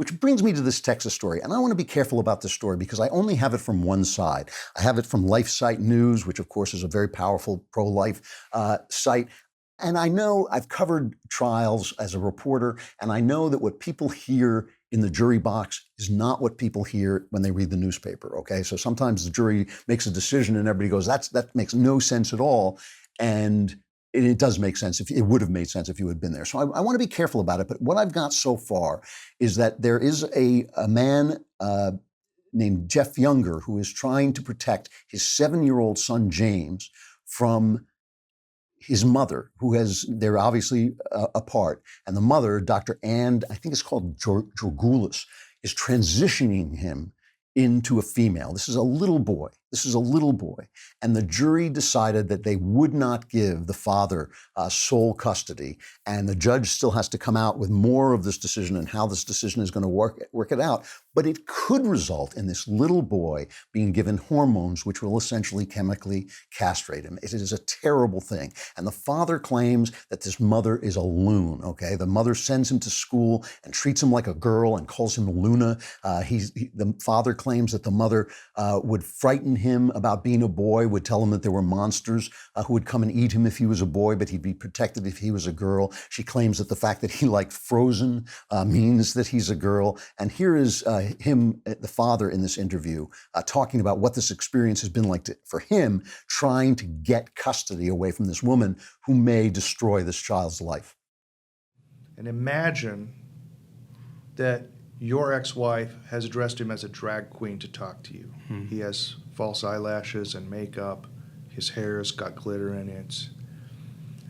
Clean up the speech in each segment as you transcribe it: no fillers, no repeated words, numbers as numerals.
Which brings me to this Texas story. And I want to be careful about this story because I only have it from one side. I have it from LifeSite News, which of course is a very powerful pro-life site. And I know I've covered trials as a reporter, and I know that what people hear in the jury box is not what people hear when they read the newspaper, okay? So sometimes the jury makes a decision and everybody goes, that makes no sense at all. And it does make sense. It would have made sense if you had been there. So I want to be careful about it. But what I've got so far is that there is a man named Jeff Younger who is trying to protect his 7-year-old son, James, from his mother, they're obviously apart. And the mother, Dr. Ann, I think it's called Georgoulis, is transitioning him into a female. This is a little boy. And the jury decided that they would not give the father sole custody. And the judge still has to come out with more of this decision and how this decision is going to work it out. But it could result in this little boy being given hormones which will essentially chemically castrate him. It is a terrible thing. And the father claims that this mother is a loon, okay? The mother sends him to school and treats him like a girl and calls him Luna. The father claims that the mother would frighten him about being a boy, would tell him that there were monsters who would come and eat him if he was a boy, but he'd be protected if he was a girl. She claims that the fact that he liked Frozen means that he's a girl. And here is him, the father, in this interview, talking about what this experience has been like for him, trying to get custody away from this woman who may destroy this child's life. And imagine that your ex-wife has dressed him as a drag queen to talk to you. He has false eyelashes and makeup. His hair's got glitter in it.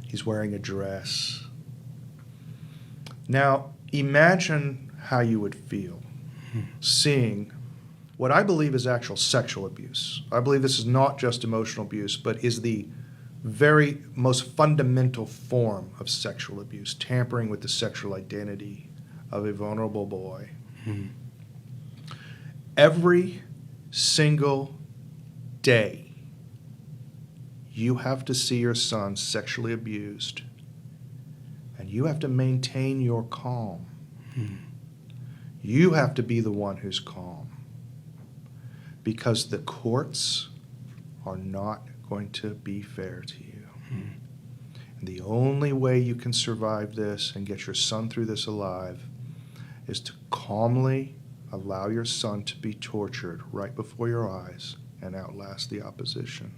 He's wearing a dress. Now, imagine how you would feel seeing what I believe is actual sexual abuse. I believe this is not just emotional abuse, but is the very most fundamental form of sexual abuse, tampering with the sexual identity of a vulnerable boy. Every single day, you have to see your son sexually abused, and you have to maintain your calm. You have to be the one who's calm, because the courts are not going to be fair to you. And the only way you can survive this and get your son through this alive is to calmly allow your son to be tortured right before your eyes and outlast the opposition.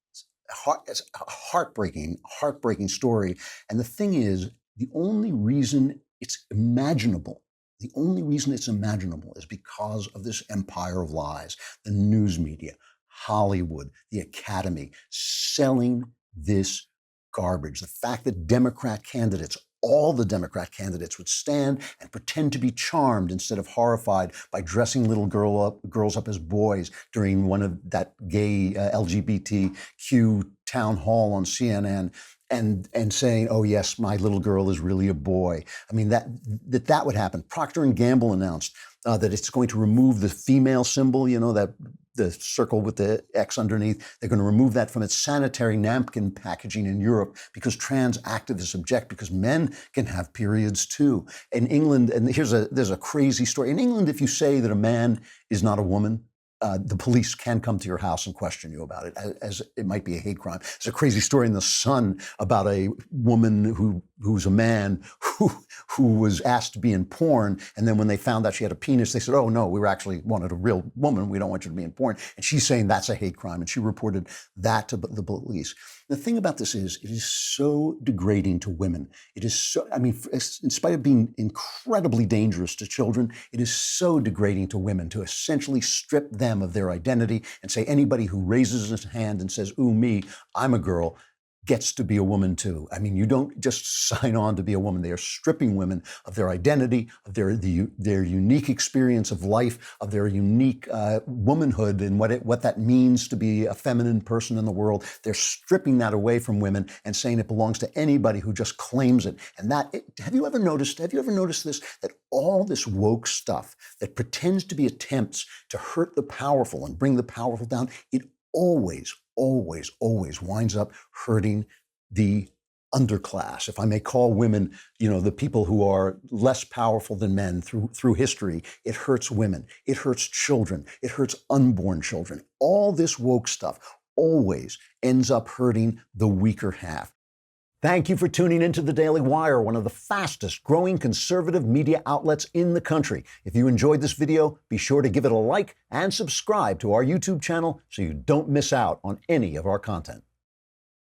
It's a heartbreaking story. And the thing is, the only reason it's imaginable is because of this empire of lies, the news media, Hollywood, the Academy, selling this garbage. The fact that all the Democrat candidates would stand and pretend to be charmed instead of horrified by dressing little girls up as boys during one of that gay LGBTQ town hall on CNN and saying, oh yes, my little girl is really a boy. I mean, that would happen. Procter & Gamble announced that it's going to remove the female symbol, that the circle with the X underneath. They're going to remove that from its sanitary napkin packaging in Europe because trans activists object because men can have periods too. In England, and there's a crazy story. In England, if you say that a man is not a woman, the police can come to your house and question you about it, as it might be a hate crime. There's a crazy story in The Sun about a woman who's a man who was asked to be in porn, and then when they found out she had a penis, they said, oh no, we wanted a real woman, we don't want you to be in porn. And she's saying that's a hate crime, and she reported that to the police. The thing about this is, it is so degrading to women. It is so, in spite of being incredibly dangerous to children, it is so degrading to women to essentially strip them of their identity and say anybody who raises his hand and says, ooh, me, I'm a girl, gets to be a woman too. I mean, you don't just sign on to be a woman. They are stripping women of their identity, of their unique experience of life, of their unique womanhood and what that means to be a feminine person in the world. They're stripping that away from women and saying it belongs to anybody who just claims it. And have you ever noticed this? That all this woke stuff that pretends to be attempts to hurt the powerful and bring the powerful down, it always winds up hurting the underclass, if I may call women, the people who are less powerful than men through history. It hurts women. It hurts children. It hurts unborn children. All this woke stuff always ends up hurting the weaker half. Thank you for tuning into The Daily Wire, one of the fastest growing conservative media outlets in the country. If you enjoyed this video, be sure to give it a like and subscribe to our YouTube channel so you don't miss out on any of our content.